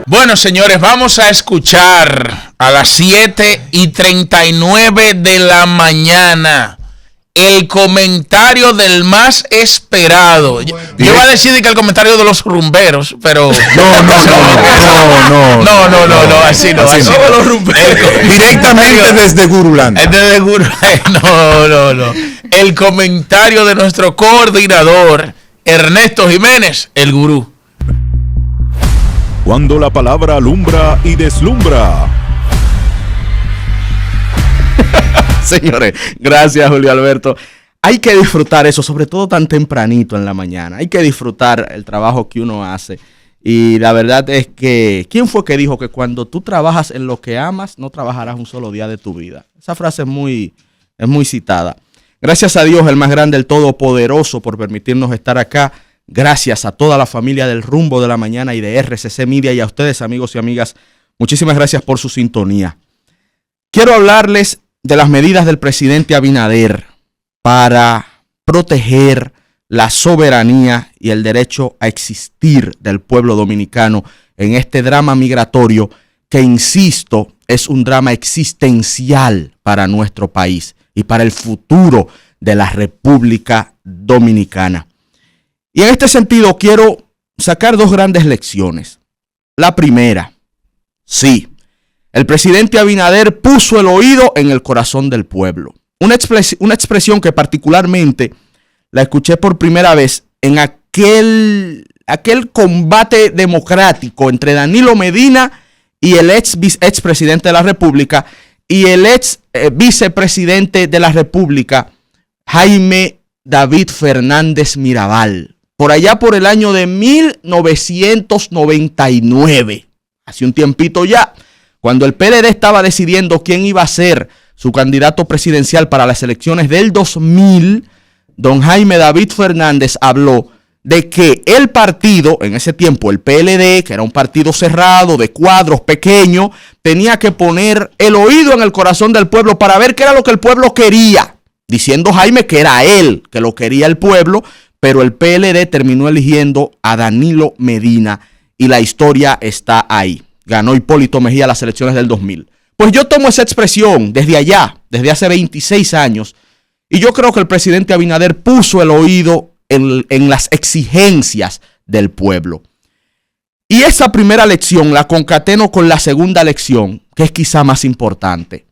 Bueno, señores, vamos a escuchar a las 7:39 de la mañana el comentario del más esperado. Yo iba a decir que el comentario de los rumberos, pero no, así no. Los rumberos. Directamente desde Guruland. Desde Guruland. No. El comentario de nuestro coordinador, Ernesto Jiménez, el gurú. Cuando la palabra alumbra y deslumbra. Señores, gracias Julio Alberto. Hay que disfrutar eso, sobre todo tan tempranito en la mañana. Hay que disfrutar el trabajo que uno hace. Y la verdad es que, ¿quién fue que dijo que cuando tú trabajas en lo que amas, no trabajarás un solo día de tu vida? Esa frase es muy citada. Gracias a Dios, el más grande, el todopoderoso, por permitirnos estar acá. Gracias a toda la familia del Rumbo de la Mañana y de RCC Media y a ustedes, amigos y amigas. Muchísimas gracias por su sintonía. Quiero hablarles de las medidas del presidente Abinader para proteger la soberanía y el derecho a existir del pueblo dominicano en este drama migratorio que, insisto, es un drama existencial para nuestro país y para el futuro de la República Dominicana. Y en este sentido quiero sacar dos grandes lecciones. La primera, sí, el presidente Abinader puso el oído en el corazón del pueblo. Una expresión que particularmente la escuché por primera vez en aquel combate democrático entre Danilo Medina y el expresidente de la República y el vicepresidente de la República, Jaime David Fernández Mirabal. Por allá por el año de 1999, hace un tiempito ya, cuando el PLD estaba decidiendo quién iba a ser su candidato presidencial para las elecciones del 2000, don Jaime David Fernández habló de que el partido, en ese tiempo el PLD, que era un partido cerrado, de cuadros pequeños, tenía que poner el oído en el corazón del pueblo para ver qué era lo que el pueblo quería, diciendo Jaime que era él, que lo quería el pueblo, pero el PLD terminó eligiendo a Danilo Medina y la historia está ahí. Ganó Hipólito Mejía las elecciones del 2000. Pues yo tomo esa expresión desde allá, desde hace 26 años, y yo creo que el presidente Abinader puso el oído en las exigencias del pueblo. Y esa primera lección la concateno con la segunda lección, que es quizá más importante.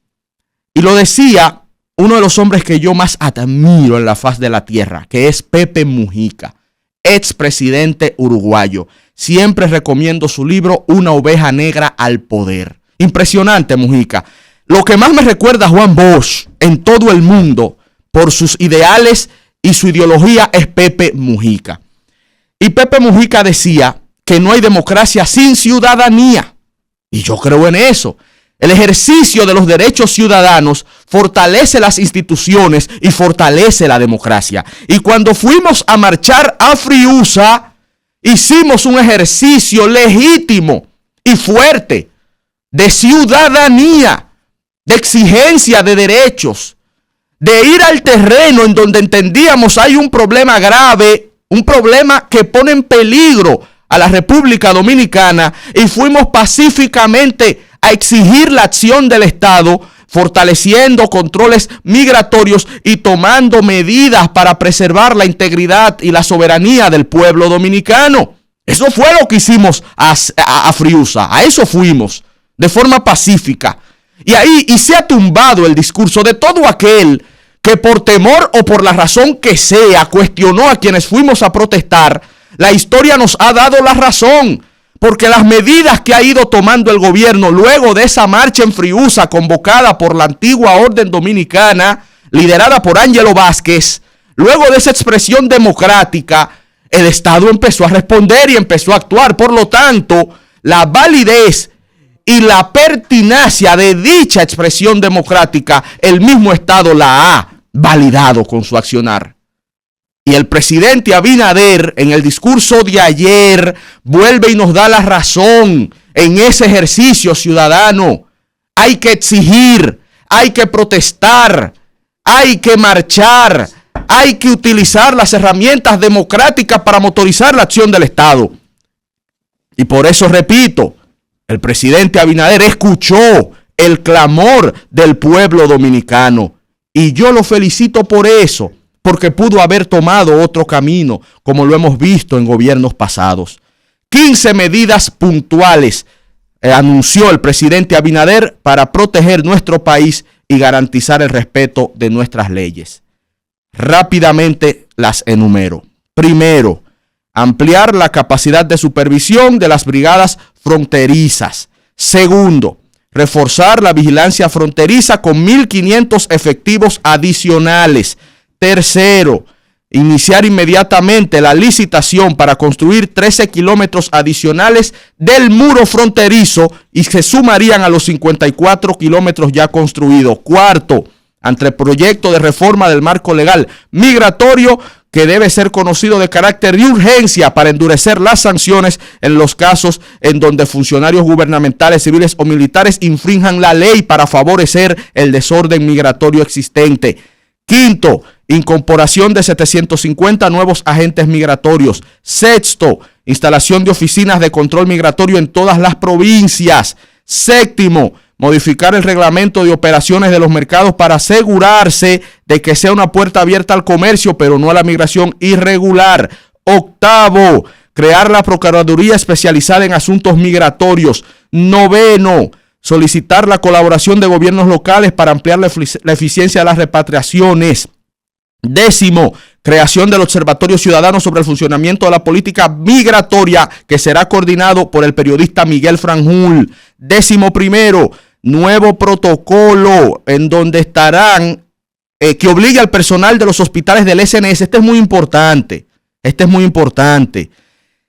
Y lo decía uno de los hombres que yo más admiro en la faz de la tierra, que es Pepe Mujica, expresidente uruguayo. Siempre recomiendo su libro Una oveja negra al poder. Impresionante, Mujica. Lo que más me recuerda a Juan Bosch en todo el mundo por sus ideales y su ideología es Pepe Mujica. Y Pepe Mujica decía que no hay democracia sin ciudadanía. Y yo creo en eso. El ejercicio de los derechos ciudadanos fortalece las instituciones y fortalece la democracia. Y cuando fuimos a marchar a Friusa, hicimos un ejercicio legítimo y fuerte de ciudadanía, de exigencia de derechos, de ir al terreno en donde entendíamos hay un problema grave, un problema que pone en peligro a la República Dominicana, y fuimos pacíficamente a exigir la acción del Estado, fortaleciendo controles migratorios y tomando medidas para preservar la integridad y la soberanía del pueblo dominicano. Eso fue lo que hicimos a Friusa, a eso fuimos, de forma pacífica. Y se ha tumbado el discurso de todo aquel que por temor o por la razón que sea cuestionó a quienes fuimos a protestar. La historia nos ha dado la razón, porque las medidas que ha ido tomando el gobierno luego de esa marcha en Friusa convocada por la antigua Orden Dominicana, liderada por Ángelo Vázquez, luego de esa expresión democrática, el Estado empezó a responder y empezó a actuar. Por lo tanto, la validez y la pertinacia de dicha expresión democrática, el mismo Estado la ha validado con su accionar. Y el presidente Abinader, en el discurso de ayer, vuelve y nos da la razón en ese ejercicio ciudadano. Hay que exigir, hay que protestar, hay que marchar, hay que utilizar las herramientas democráticas para motorizar la acción del Estado. Y por eso repito, El presidente Abinader escuchó el clamor del pueblo dominicano y yo lo felicito por eso, porque pudo haber tomado otro camino, como lo hemos visto en gobiernos pasados. 15 medidas puntuales anunció el presidente Abinader para proteger nuestro país y garantizar el respeto de nuestras leyes. Rápidamente las enumero. Primero, ampliar la capacidad de supervisión de las brigadas fronterizas. Segundo, reforzar la vigilancia fronteriza con 1.500 efectivos adicionales. Tercero, iniciar inmediatamente la licitación para construir 13 kilómetros adicionales del muro fronterizo y se sumarían a los 54 kilómetros ya construidos. Cuarto, ante el proyecto de reforma del marco legal migratorio que debe ser conocido de carácter de urgencia para endurecer las sanciones en los casos en donde funcionarios gubernamentales, civiles o militares infrinjan la ley para favorecer el desorden migratorio existente. Quinto, incorporación de 750 nuevos agentes migratorios. Sexto, instalación de oficinas de control migratorio en todas las provincias. Séptimo, modificar el reglamento de operaciones de los mercados para asegurarse de que sea una puerta abierta al comercio, pero no a la migración irregular. Octavo, crear la Procuraduría especializada en asuntos migratorios. Noveno, solicitar la colaboración de gobiernos locales para ampliar la eficiencia de las repatriaciones. Décimo, creación del Observatorio Ciudadano sobre el funcionamiento de la política migratoria, que será coordinado por el periodista Miguel Franjul. Décimo primero, nuevo protocolo en donde estarán, que obligue al personal de los hospitales del SNS. Este es muy importante.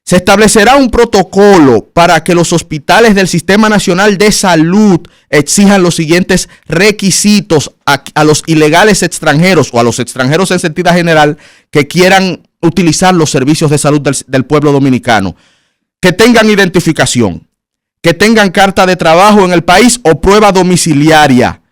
Se establecerá un protocolo para que los hospitales del Sistema Nacional de Salud exijan los siguientes requisitos a los ilegales extranjeros o a los extranjeros en sentido general que quieran utilizar los servicios de salud del pueblo dominicano. Que tengan identificación, que tengan carta de trabajo en el país o prueba domiciliaria.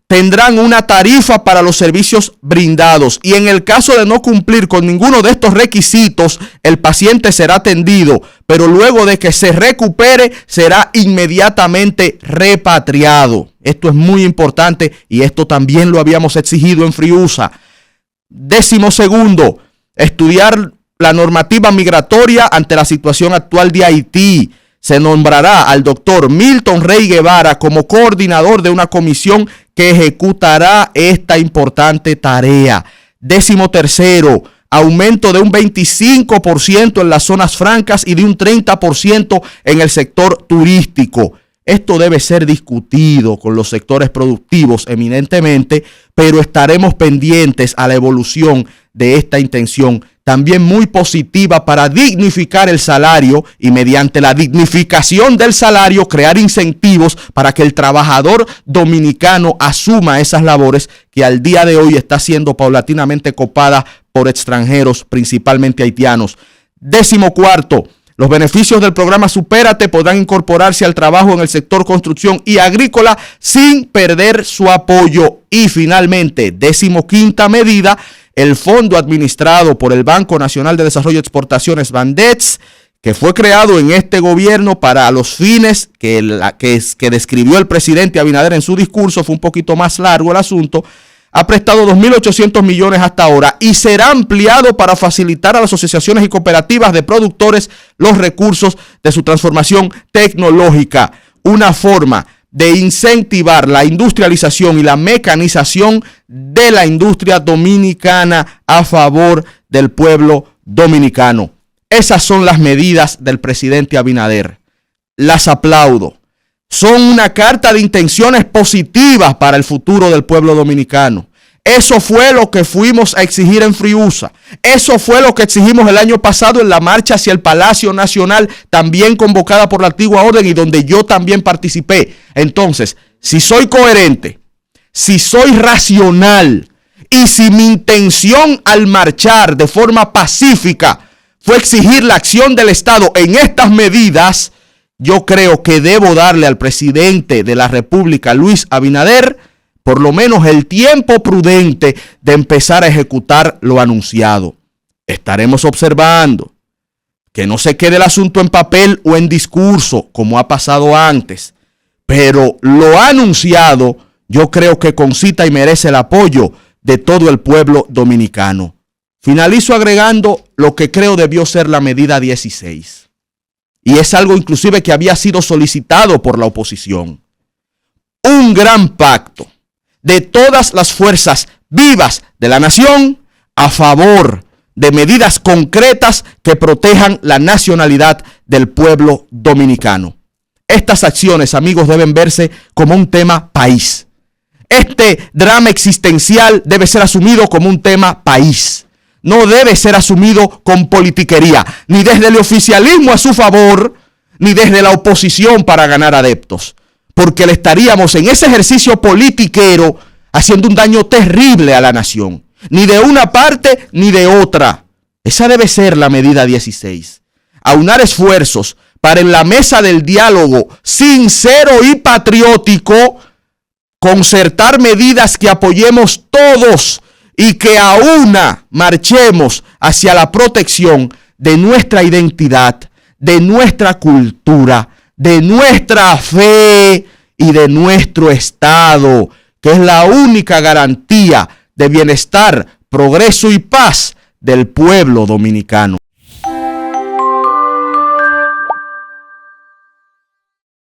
Tendrán una tarifa para los servicios brindados y en el caso de no cumplir con ninguno de estos requisitos, el paciente será atendido, pero luego de que se recupere, será inmediatamente repatriado. Esto es muy importante y esto también lo habíamos exigido en Friusa. 12º, estudiar la normativa migratoria ante la situación actual de Haití. Se nombrará al doctor Milton Rey Guevara como coordinador de una comisión que ejecutará esta importante tarea. 13º, aumento de un 25% en las zonas francas y de un 30% en el sector turístico. Esto debe ser discutido con los sectores productivos eminentemente, pero estaremos pendientes a la evolución de esta intención, también muy positiva para dignificar el salario y mediante la dignificación del salario crear incentivos para que el trabajador dominicano asuma esas labores que al día de hoy está siendo paulatinamente copada por extranjeros, principalmente haitianos. 14º, los beneficios del programa Supérate podrán incorporarse al trabajo en el sector construcción y agrícola sin perder su apoyo. Y finalmente, 15ª medida, el fondo administrado por el Banco Nacional de Desarrollo y Exportaciones, Bandex, que fue creado en este gobierno para los fines que describió el presidente Abinader en su discurso, fue un poquito más largo el asunto, ha prestado 2.800 millones hasta ahora y será ampliado para facilitar a las asociaciones y cooperativas de productores los recursos de su transformación tecnológica. Una forma de incentivar la industrialización y la mecanización de la industria dominicana a favor del pueblo dominicano. Esas son las medidas del presidente Abinader. Las aplaudo. Son una carta de intenciones positivas para el futuro del pueblo dominicano. Eso fue lo que fuimos a exigir en Friusa. Eso fue lo que exigimos el año pasado en la marcha hacia el Palacio Nacional, también convocada por la antigua orden y donde yo también participé. Entonces, si soy coherente, si soy racional y si mi intención al marchar de forma pacífica fue exigir la acción del Estado en estas medidas, yo creo que debo darle al presidente de la República, Luis Abinader, por lo menos el tiempo prudente de empezar a ejecutar lo anunciado. Estaremos observando que no se quede el asunto en papel o en discurso, como ha pasado antes, pero lo ha anunciado, yo creo que concita y merece el apoyo de todo el pueblo dominicano. Finalizo agregando lo que creo debió ser la medida 16. Y es algo inclusive que había sido solicitado por la oposición. Un gran pacto de todas las fuerzas vivas de la nación a favor de medidas concretas que protejan la nacionalidad del pueblo dominicano. Estas acciones, amigos, deben verse como un tema país. Este drama existencial debe ser asumido como un tema país. No debe ser asumido con politiquería, ni desde el oficialismo a su favor, ni desde la oposición para ganar adeptos. Porque le estaríamos en ese ejercicio politiquero haciendo un daño terrible a la nación. Ni de una parte ni de otra. Esa debe ser la medida 16. Aunar esfuerzos para en la mesa del diálogo sincero y patriótico concertar medidas que apoyemos todos y que a una marchemos hacia la protección de nuestra identidad, de nuestra cultura, de nuestra fe y de nuestro Estado, que es la única garantía de bienestar, progreso y paz del pueblo dominicano.